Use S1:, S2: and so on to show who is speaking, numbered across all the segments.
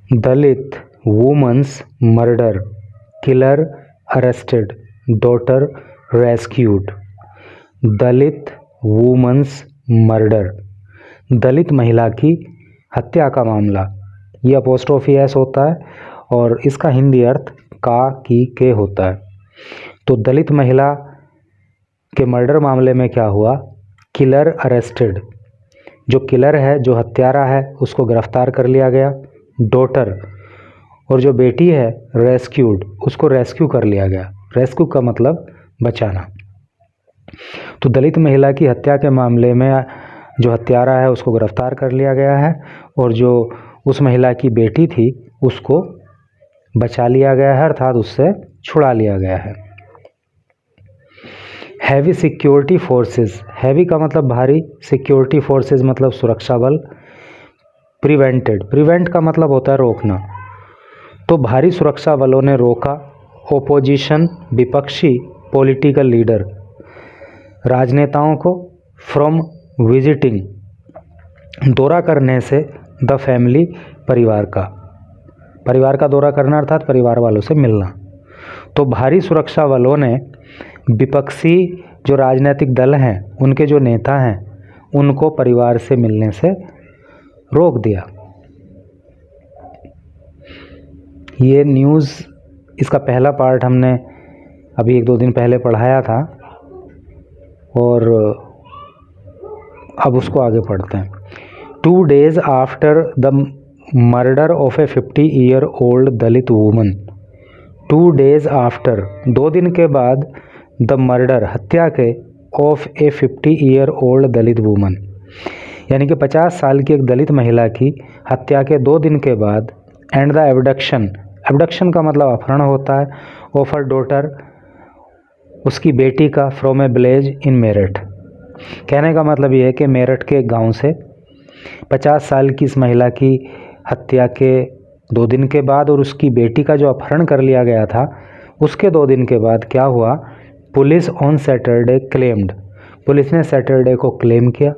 S1: दलित women's murder, killer arrested, daughter rescued. Dalit women's murder, Dalit महिला की हत्या का मामला। यह अपोस्ट्रोफी एस होता है और इसका हिंदी अर्थ का की के होता है। तो दलित महिला के मर्डर मामले में क्या हुआ, किलर अरेस्टेड, जो किलर है, जो हत्यारा है, उसको गिरफ्तार कर लिया गया। डॉटर, और जो बेटी है, रेस्क्यूड, उसको रेस्क्यू कर लिया गया। रेस्क्यू का मतलब बचाना। तो दलित महिला की हत्या के मामले में जो हत्यारा है उसको गिरफ्तार कर लिया गया है और जो उस महिला की बेटी थी उसको बचा लिया गया है, अर्थात उससे छुड़ा लिया गया है। हैवी सिक्योरिटी फोर्सेस, हैवी का मतलब भारी, सिक्योरिटी फोर्सेस मतलब सुरक्षा बल। प्रिवेंटेड, प्रिवेंट का मतलब होता है रोकना। तो भारी सुरक्षा बलों ने रोका ओपोजिशन, विपक्षी पॉलिटिकल लीडर, राजनेताओं को फ्रॉम विजिटिंग, दौरा करने से, द फैमिली, परिवार का दौरा करना अर्थात परिवार वालों से मिलना। तो भारी सुरक्षा बलों ने विपक्षी जो राजनीतिक दल हैं, उनके जो नेता हैं, उनको परिवार से मिलने से रोक दिया। ये न्यूज़, इसका पहला पार्ट हमने अभी 1-2 दिन पहले पढ़ाया था और अब उसको आगे पढ़ते हैं। 2 days after the murder of A 50-year-old Dalit woman, 2 days after, 2 दिन के बाद, द मर्डर, हत्या के, of A 50-year-old Dalit woman, यानी कि 50 साल की एक दलित महिला की हत्या के 2 दिन के बाद, एंड द एबडक्शन, एबडक्शन का मतलब अपहरण होता है, ऑफ हर डॉटर, उसकी बेटी का, from A village in Meerut. कहने का मतलब ये है कि मेरठ के गांव से 50 साल की इस महिला की हत्या के 2 दिन के बाद और उसकी बेटी का जो अपहरण कर लिया गया था उसके 2 दिन के बाद क्या हुआ, police on Saturday claimed, police ने सैटरडे को क्लेम किया।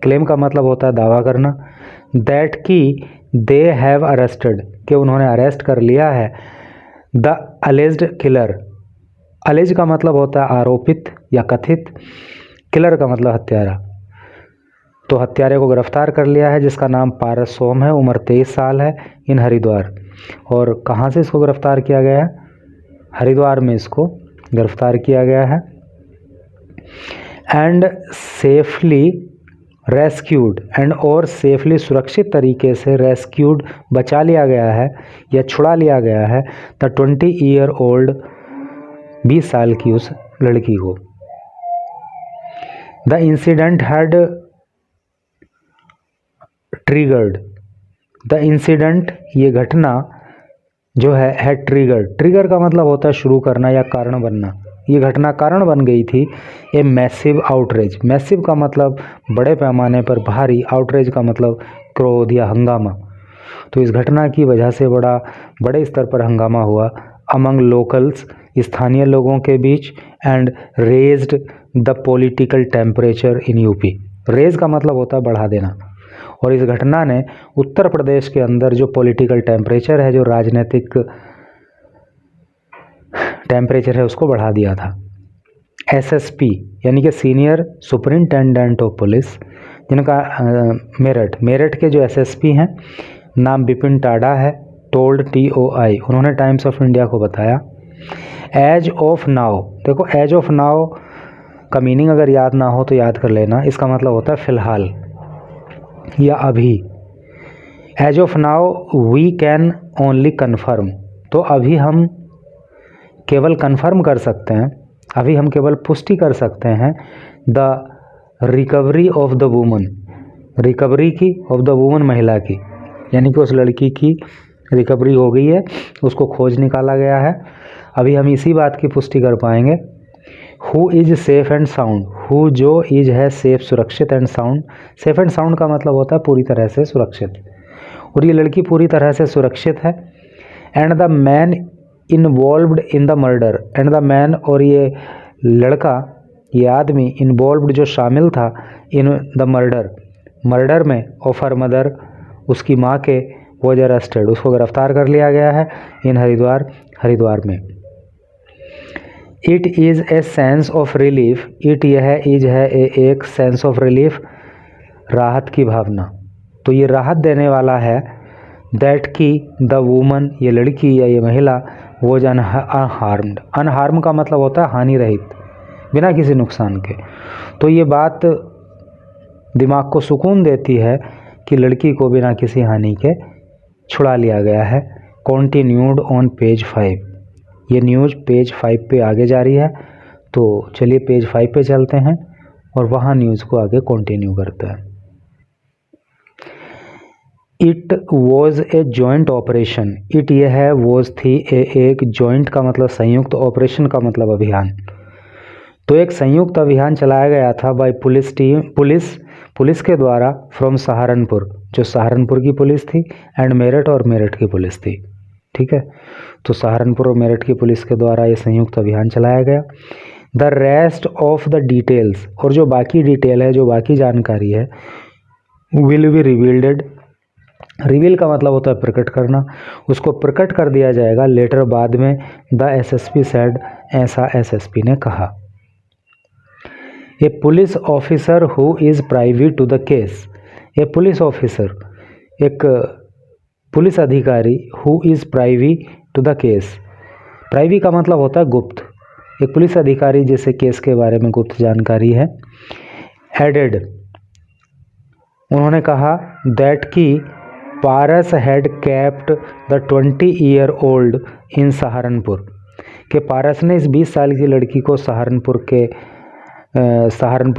S1: क्लेम का मतलब होता है दावा करना। दैट की दे हैव अरेस्टेड, कि उन्होंने अरेस्ट कर लिया है, द अलेज्ड किलर, अलेज का मतलब होता है आरोपित या कथित, किलर का मतलब हत्यारा। तो हत्यारे को गिरफ्तार कर लिया है जिसका नाम पारस सोम है, उम्र 23 साल है, इन हरिद्वार। और कहाँ से इसको गिरफ्तार किया गया है, हरिद्वार में इसको गिरफ्तार किया गया है। एंड सेफली रेस्क्यूड, एंड और सेफली, सुरक्षित तरीके से, रेस्क्यूड, बचा लिया गया है या छुड़ा लिया गया है, द 20-year-old, 20 साल की उस लड़की को। The incident had triggered, the incident, ये घटना जो है ट्रिगर्ड, ट्रिगर का मतलब होता है शुरू करना या कारण बनना। ये घटना कारण बन गई थी ए मैसिव आउटरेज, मैसिव का मतलब बड़े पैमाने पर, भारी, आउटरेज का मतलब क्रोध या हंगामा। तो इस घटना की वजह से बड़े स्तर पर हंगामा हुआ अमंग लोकल्स, स्थानीय लोगों के बीच, and raised the political temperature in UP. Raise का मतलब होता है बढ़ा देना, और इस घटना ने उत्तर प्रदेश के अंदर जो पॉलिटिकल टेम्परेचर है, जो राजनीतिक टेम्परेचर है, उसको बढ़ा दिया था। एसएसपी यानी कि सीनियर सुपरिंटेंडेंट ऑफ पुलिस, जिनका मेरठ के जो एसएसपी हैं, नाम बिपिन टाडा है, टोल्ड TOI, उन्होंने टाइम्स ऑफ इंडिया को बताया, एज ऑफ नाउ, देखो एज ऑफ नाउ का मीनिंग अगर याद ना हो तो याद कर लेना, इसका मतलब होता है फिलहाल या अभी। As of now we can only confirm, तो अभी हम केवल कन्फर्म कर सकते हैं, अभी हम केवल पुष्टि कर सकते हैं, the recovery of the woman, recovery की, ऑफ द वूमन, महिला की, यानी कि उस लड़की की रिकवरी हो गई है, उसको खोज निकाला गया है। अभी हम इसी बात की पुष्टि कर पाएंगे। Who is safe and sound, who जो इज है सेफ, सुरक्षित, and sound, safe and sound का मतलब होता है पूरी तरह से सुरक्षित, और ये लड़की पूरी तरह से सुरक्षित है। And the man involved in the murder, and the man, और ये लड़का, ये आदमी, इन्वॉल्व्ड जो शामिल था, इन द मर्डर, मर्डर में, ऑफ हर मदर, उसकी माँ के, वॉज अरेस्टेड, उसको गिरफ्तार कर लिया गया है इन हरिद्वार में। It is a sense of relief, it यह इज है एक सेंस ऑफ रिलीफ, राहत की भावना, तो ये राहत देने वाला है। दैट की द वुमन, ये लड़की या ये महिला, वॉज अनहार्म्ड, अनहार्म का मतलब होता है हानि रहित, बिना किसी नुकसान के। तो ये बात दिमाग को सुकून देती है कि लड़की को बिना किसी हानि के छुड़ा लिया गया है। कॉन्टिन्यूड ऑन पेज 5, ये न्यूज़ पेज 5 पे आगे जारी है। तो चलिए पेज 5 पे चलते हैं और वहाँ न्यूज़ को आगे कंटिन्यू करते हैं। It was a joint operation, it यह है, वॉज थी, एक जॉइंट का मतलब संयुक्त, ऑपरेशन का मतलब अभियान। तो एक संयुक्त अभियान चलाया गया था बाय पुलिस टीम, पुलिस के द्वारा, फ्रॉम सहारनपुर, जो सहारनपुर की पुलिस थी, एंड मेरठ, और मेरठ की पुलिस थी। ठीक है, तो सहारनपुर और मेरठ की पुलिस के द्वारा ये संयुक्त अभियान चलाया गया। The rest of the details, और जो बाकी डिटेल है, जो बाकी जानकारी है, विल बी रिवील्ड, रिवील का मतलब होता है प्रकट करना, उसको प्रकट कर दिया जाएगा लेटर, बाद में। द एसएसपी सेड, ऐसा एसएसपी ने कहा। A police officer who is privy to the case, a police officer, एक पुलिस अधिकारी, who is privy to the case, privy का मतलब होता है गुप्त, एक पुलिस अधिकारी जिसे केस के बारे में गुप्त जानकारी है। एडेड, उन्होंने कहा, दैट की पारस हैड केप्ट द 20-year-old इन सहारनपुर, कि पारस ने इस 20 साल की लड़की को सहारनपुर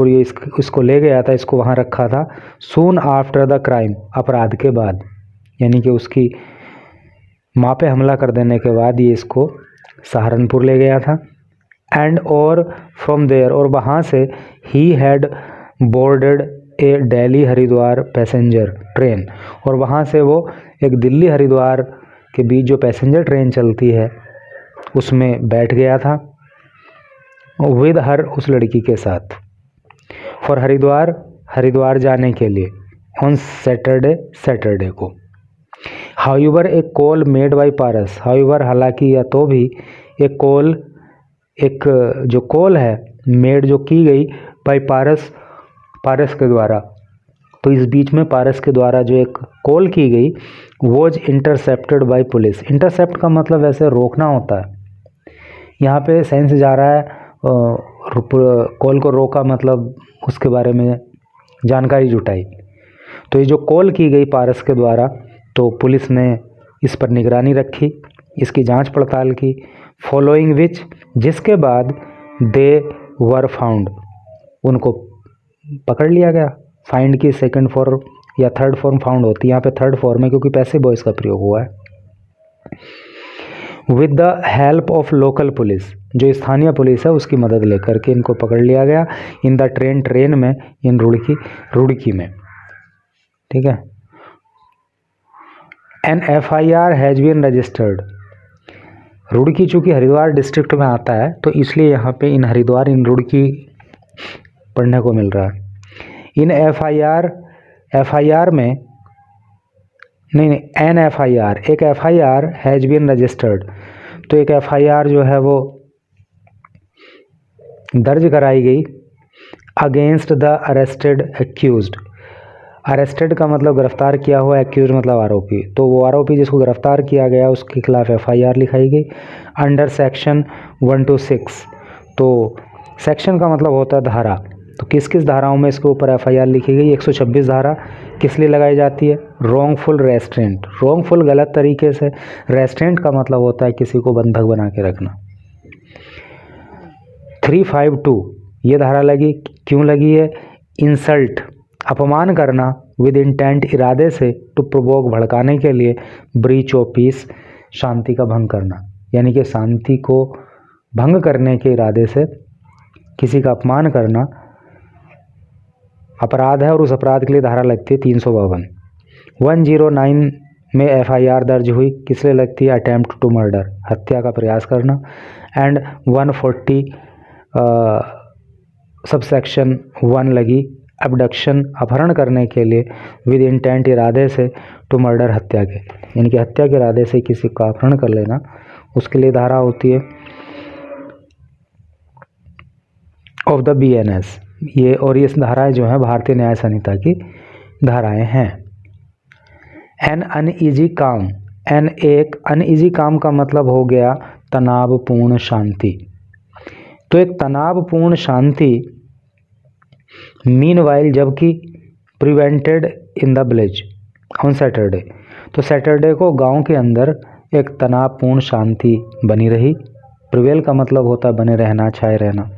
S1: ये इसको ले गया था, इसको वहाँ रखा था। सून आफ्टर द क्राइम, अपराध के बाद, यानी कि उसकी माँ पे हमला कर देने के बाद ये इसको सहारनपुर ले गया था। एंड और फ्रॉम देयर, और वहाँ से he had boarded A Delhi Haridwar passenger train, और वहाँ से वो एक दिल्ली हरिद्वार के बीच जो पैसेंजर ट्रेन चलती है उसमें बैठ गया था, विद हर, उस लड़की के साथ, फॉर हरिद्वार जाने के लिए, ऑन सैटरडे को। However A call made by Paras, however हालांकि, या तो भी, एक कॉल, एक जो कॉल है, मेड जो की गई, बाय पारस के द्वारा, तो इस बीच में पारस के द्वारा जो एक कॉल की गई, was intercepted bye police. Intercept का मतलब वैसे रोकना होता है, यहाँ पे सेंस जा रहा है कॉल को रोका, मतलब उसके बारे में जानकारी जुटाई। तो ये जो कॉल की गई पारस के द्वारा, तो पुलिस ने इस पर निगरानी रखी, इसकी जांच पड़ताल की। फॉलोइंग विच, जिसके बाद दे वर फाउंड, उनको पकड़ लिया गया। फाइंड की सेकंड फॉर्म या थर्ड फॉर्म फाउंड होती है, यहाँ पे थर्ड फॉर्म है क्योंकि पैसिव वॉइस का प्रयोग हुआ है। With the help of local police, जो स्थानीय पुलिस है उसकी मदद लेकर के इनको पकड़ लिया गया। इन द ट्रेन में, इन रुड़की में। ठीक है। An FIR has been registered, Roorkee चूँकि हरिद्वार डिस्ट्रिक्ट में आता है तो इसलिए यहाँ पे इन हरिद्वार, इन रुड़की पढ़ने को मिल रहा है। इन FIR में नहीं, एन FIR, एक FIR हैज़ बीन रजिस्टर्ड, तो एक FIR जो है वो दर्ज कराई गई against the arrested accused. Arrested का मतलब गिरफ्तार किया हुआ, एक्यूज मतलब आरोपी, तो वो आरोपी जिसको गिरफ्तार किया गया उसके खिलाफ FIR लिखाई गई अंडर सेक्शन 126। तो सेक्शन का मतलब होता है धारा, तो किस किस धाराओं में इसके ऊपर FIR लिखी गई। 126 धारा किस लिए लगाई जाती है? रॉन्गफुल रेस्ट्रेंट, रॉन्गफुल गलत तरीके से, रेस्ट्रेंट का मतलब होता है किसी को बंधक बना के रखना। 352 ये धारा लगी, क्यों लगी है? इंसल्ट, अपमान करना, विद इंटेंट इरादे से, टू प्रोवोक भड़काने के लिए, ब्रीच ऑफ पीस शांति का भंग करना, यानी कि शांति को भंग करने के इरादे से किसी का अपमान करना अपराध है और उस अपराध के लिए धारा लगती है 352। 109 में FIR दर्ज हुई, किस लिए लगती है? अटेम्प्ट टू मर्डर, हत्या का प्रयास करना। एंड 140 सबसेक्शन 1 लगी अबडक्शन अपहरण करने के लिए, विद इंटेंट इरादे से, टू मर्डर हत्या के, यानी कि हत्या के इरादे से किसी का अपहरण कर लेना, उसके लिए धारा होती है ऑफ द BNS। ये और ये धाराएं जो हैं भारतीय न्याय संहिता की धाराएं हैं। एन अनईजी काम, एन एक अनईजी काम का मतलब हो गया तनावपूर्ण शांति। तो एक तनावपूर्ण शांति मीनवाइल, जबकि prevented in the village on Saturday, तो सैटरडे को गांव के अंदर एक तनावपूर्ण शांति बनी रही। प्रिवेल का मतलब होता है बने रहना, छाए रहना।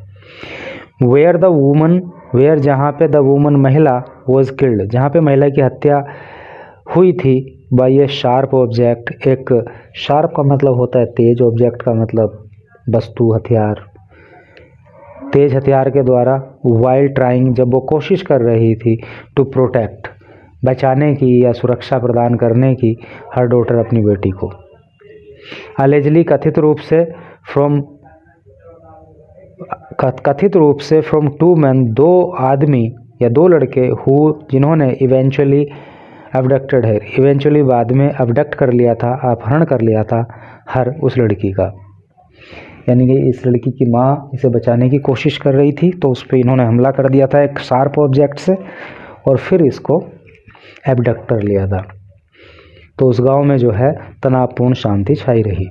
S1: वेयर द वुमन, वेयर जहाँ पे द वुमन महिला वॉज किल्ड, जहाँ पे महिला की हत्या हुई थी, बाय ए शार्प ऑब्जेक्ट, एक शार्प का मतलब होता है तेज, ऑब्जेक्ट का मतलब वस्तु, हथियार, तेज हथियार के द्वारा, वाइल ट्राइंग, जब वो कोशिश कर रही थी, टू प्रोटेक्ट, बचाने की या सुरक्षा प्रदान करने की, हर डॉटर, अपनी बेटी को। अलेजली, कथित रूप से, फ्रॉम टू मैन, दो आदमी या दो लड़के, हु, जिन्होंने इवेंचुअली अबडक्टेड है, इवेंचुअली बाद में अबडक्ट कर लिया था, अपहरण कर लिया था, हर, उस लड़की का, यानी कि इस लड़की की माँ इसे बचाने की कोशिश कर रही थी, तो उस पर इन्होंने हमला कर दिया था एक शार्प ऑब्जेक्ट से, और फिर इसको एबडक्ट कर लिया था। तो उस गांव में जो है तनावपूर्ण शांति छाई रही।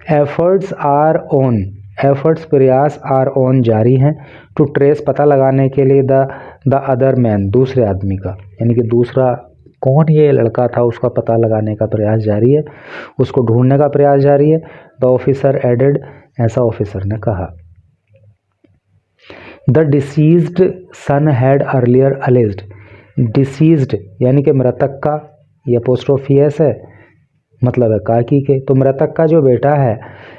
S1: एफर्ट्स आर ऑन, एफर्ट्स प्रयास, आर ऑन जारी हैं, टू ट्रेस पता लगाने के लिए, द अदर मैन, दूसरे आदमी का, यानी कि दूसरा कौन ये लड़का था उसका पता लगाने का प्रयास जारी है, उसको ढूंढने का प्रयास जारी है। द ऑफिसर एडेड, ऐसा ऑफिसर ने कहा। The deceased son had earlier alleged, deceased यानी कि मृतक का, यह अपोस्ट्रोफी एस है, मतलब है काकी के, तो मृतक का जो बेटा है,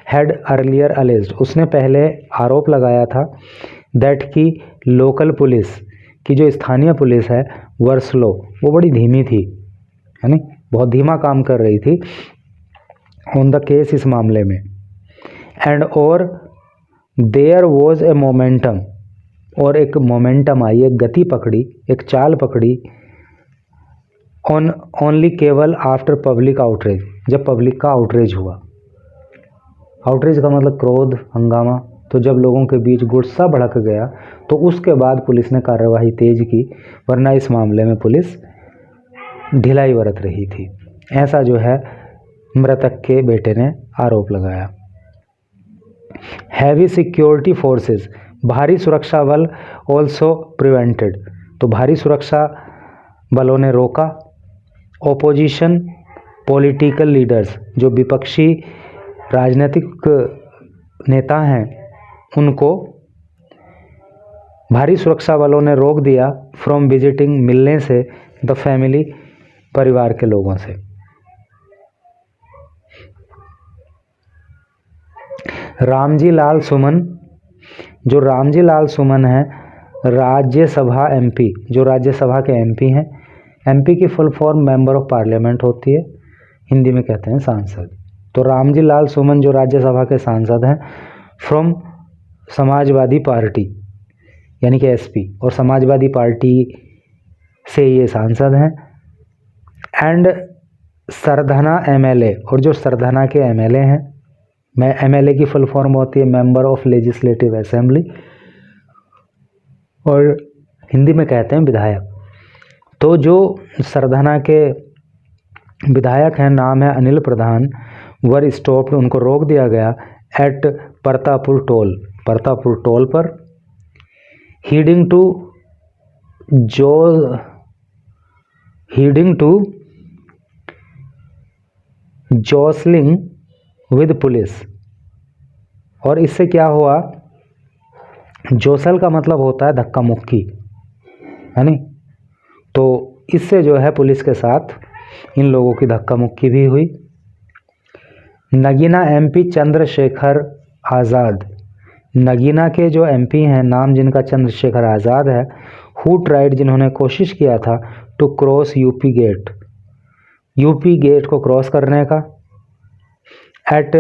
S1: हैड अर्लियर अलेज्ड, उसने पहले आरोप लगाया था, दैट की लोकल पुलिस, की जो स्थानीय पुलिस है, वर स्लो, वो बड़ी धीमी थी, यानी बहुत धीमा काम कर रही थी, ऑन द केस, इस मामले में। एंड और देयर वॉज ए मोमेंटम, और एक मोमेंटम आई, एक गति पकड़ी, एक चाल पकड़ी, ऑन ओनली केवल आफ्टर पब्लिक आउटरेज, जब पब्लिक का आउटरेज हुआ। आउटरेज का मतलब क्रोध, हंगामा, तो जब लोगों के बीच गुस्सा भड़क गया तो उसके बाद पुलिस ने कार्यवाही तेज की, वरना इस मामले में पुलिस ढिलाई बरत रही थी। ऐसा जो है मृतक के बेटे ने आरोप लगाया। हैवी सिक्योरिटी फोर्सेस, भारी सुरक्षा बल, ऑल्सो प्रिवेंटेड, तो भारी सुरक्षा बलों ने रोका। ओपोजिशन पॉलिटिकल लीडर्स, जो विपक्षी राजनीतिक नेता हैं उनको भारी सुरक्षा बलों ने रोक दिया, फ्रॉम विजिटिंग, मिलने से, द फैमिली, परिवार के लोगों से। रामजी लाल सुमन, जो रामजी लाल सुमन है, राज्यसभा एमपी, जो राज्यसभा के एमपी हैं, एमपी की full form member of parliament होती है, हिंदी में कहते हैं सांसद। तो रामजी लाल सुमन जो राज्यसभा के सांसद हैं, फ्रॉम समाजवादी पार्टी, यानी कि एसपी, और समाजवादी पार्टी से ये सांसद हैं। एंड सरधना एमएलए, और जो सरधना के एमएलए हैं, मैं एमएलए की फुल फॉर्म होती है मेंबर ऑफ लेजिस्लेटिव असेंबली, और हिंदी में कहते हैं विधायक। तो जो सरधना के विधायक हैं, नाम है अनिल प्रधान, वर स्टॉप्ड, उनको रोक दिया गया, at Partapur toll, Partapur toll पर, heading to jostling with police. और इससे क्या हुआ, जोसल का मतलब होता है धक्का मुक्की, है नी, तो इससे जो है पुलिस के साथ इन लोगों की धक्का मुक्की भी हुई। नगीना एमपी चंद्रशेखर आज़ाद, नगीना के जो एमपी हैं, नाम जिनका चंद्रशेखर आज़ाद है, हु ट्राइड, जिन्होंने कोशिश किया था, to cross UP gate, UP gate को क्रॉस करने का, एट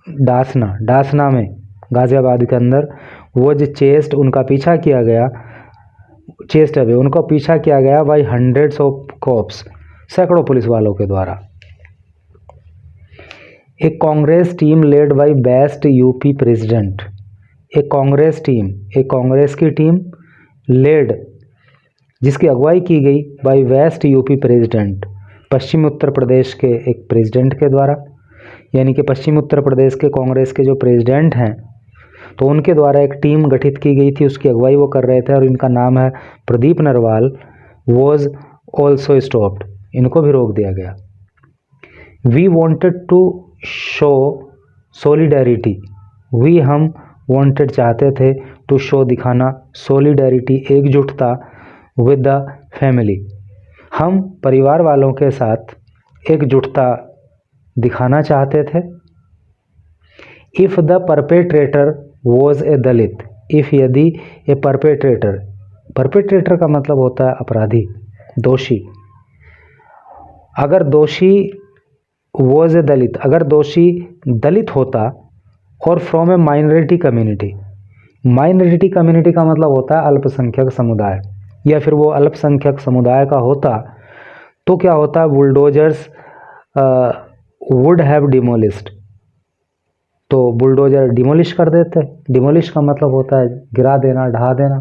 S1: डासना, डासना में, गाज़ियाबाद के अंदर, वो जो चेस्ट, उनका पीछा किया गया, चेस्ट अवे, उनका पीछा किया गया बाई हंड्रेड्स ऑफ कॉप्स, सैकड़ों पुलिस वालों के द्वारा। एक Congress team led by best UP president, एक कांग्रेस टीम, एक कांग्रेस की टीम लेड, जिसकी अगुवाई की गई बाई वेस्ट यूपी प्रेसिडेंट, पश्चिमी उत्तर प्रदेश के एक प्रेसिडेंट के द्वारा, यानी कि पश्चिमी उत्तर प्रदेश के कांग्रेस के जो प्रेसिडेंट हैं तो उनके द्वारा एक टीम गठित की गई थी, उसकी अगुवाई वो कर रहे थे और इनका नाम है Pradeep Narwal, was also stopped, इनको भी रोक दिया गया। We wanted to show solidarity, we हम वॉन्टेड चाहते थे, टू शो दिखाना, सोलिडेरिटी एकजुटता, विद द फैमिली, हम परिवार वालों के साथ एकजुटता दिखाना चाहते थे। If the perpetrator was a Dalit, if यदि ए परपेट्रेटर, परपेट्रेटर का मतलब होता है अपराधी, दोषी, अगर दोषी वॉज ए दलित, अगर दोषी दलित होता और from A minority community, minority community का मतलब होता है अल्पसंख्यक समुदाय, या फिर वो अल्पसंख्यक समुदाय का होता तो क्या होता, बुलडोजर्स वुड हैव डिमोलिश्ड, तो बुलडोजर डिमोलिश कर देते। डिमोलिश का मतलब होता है गिरा देना, ढहा देना,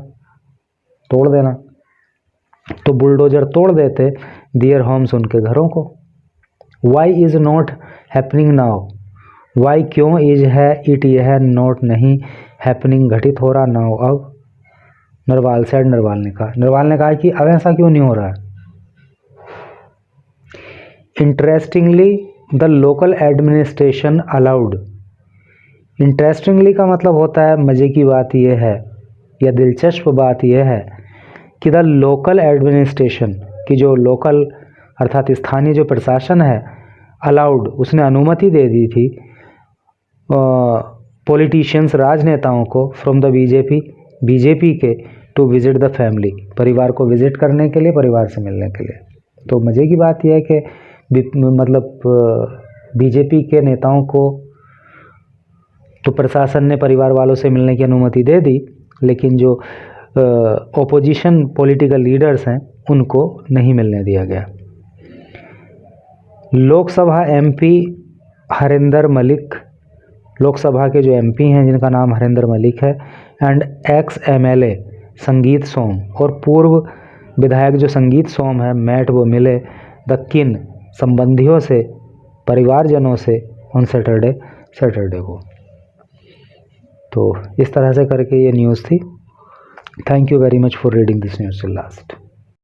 S1: तोड़ देना, तो बुलडोजर तोड़ देते दियर होम्स, उनके घरों को। Why is not happening now, why क्यों, इज है, इट ये है, नॉट नहीं, हैपनिंग घटित हो रहा, नाउ अब। नरवाल सेड, नरवाल ने कहा कि अब ऐसा क्यों नहीं हो रहा है। Interestingly the local administration allowed, interestingly का मतलब होता है मज़े की बात यह है या दिलचस्प बात यह है कि द लोकल एडमिनिस्ट्रेशन, की जो लोकल अर्थात स्थानीय जो प्रशासन है, अलाउड, उसने अनुमति दे दी थी पॉलिटिशियंस, राजनेताओं को, फ्रॉम द बीजेपी, बीजेपी के, टू विजिट द फैमिली, परिवार को विजिट करने के लिए, परिवार से मिलने के लिए। तो मज़े की बात यह है कि मतलब बीजेपी के नेताओं को तो प्रशासन ने परिवार वालों से मिलने की अनुमति दे दी, लेकिन जो ओपोजिशन पॉलिटिकल लीडर्स हैं उनको नहीं मिलने दिया गया। लोकसभा एमपी हरिंदर मलिक, लोकसभा के जो एमपी हैं जिनका नाम हरिंदर मलिक है, एंड एक्स एमएलए संगीत सोम, और पूर्व विधायक जो संगीत सोम है, मैट, वो मिले द किन, संबंधियों से, परिवारजनों से, ऑन सैटरडे को। तो इस तरह से करके ये न्यूज़ थी। Thank you very much for reading this news till last.